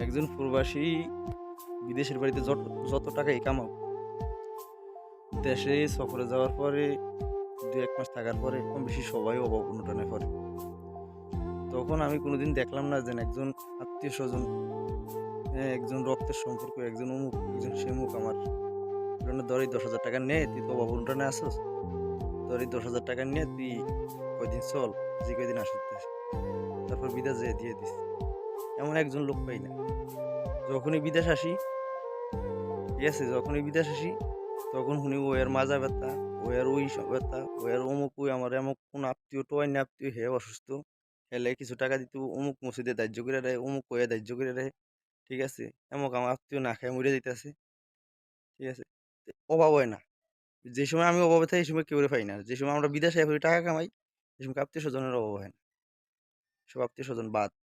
একজন প্রবাসী বিদেশের বাড়িতে যত টাকাই কামাও, দেশে সফরে যাওয়ার পরে ২-১ মাস থাকার পরে কম বেশি সবাই অভাব-অনটনে পড়ে। তখন আমি কোনোদিন দেখলাম না যে একজন আত্মীয়স্বজন, একজন রক্তের সম্পর্ক, একজন অমুক, একজন সেমুক আমার ধর এই ৳১০,০০০ নে, তুই তো অভাব-অনটনে আছোস। তোর এই ৳১০,০০০ নিয়ে তুই কয়দিন চল, যে কয়দিন আসতেছিস। তারপর বিদেশ যেয়ে দিয়ে দিস। এমন একজন লোক পাই না। যখনই বিদেশ আসি, ঠিক আছে? যখনই বিদেশ আসি তখন শুনি ও এর মাজা ব্যথা, ও এর ওই ব্যথা, ও এর অমুক, ওই আমার এমুক কোন আত্মীয় টোয়াইন আত্মীয় হে অসুস্থ। হেলে কিছু টাকা দিত, অমুক মসজিদে ধার্য করে দেয়, অমুক কইয়া ধার্য করে দেয়। ঠিক আছে? এমক আমার আত্মীয় না খায়া মইরা যাইতাছে। ঠিক আছে? অভাব হয় না। যে সময় আমি অভাবে থাকি, এই সময় কেউরে পাই না। যে সময় আমরা বিদেশে পড়ি টাকা কামাই, সে সময় আত্মীয়-স্বজনের অভাব হয় না। সব আত্মীয়-স্বজন বাদ।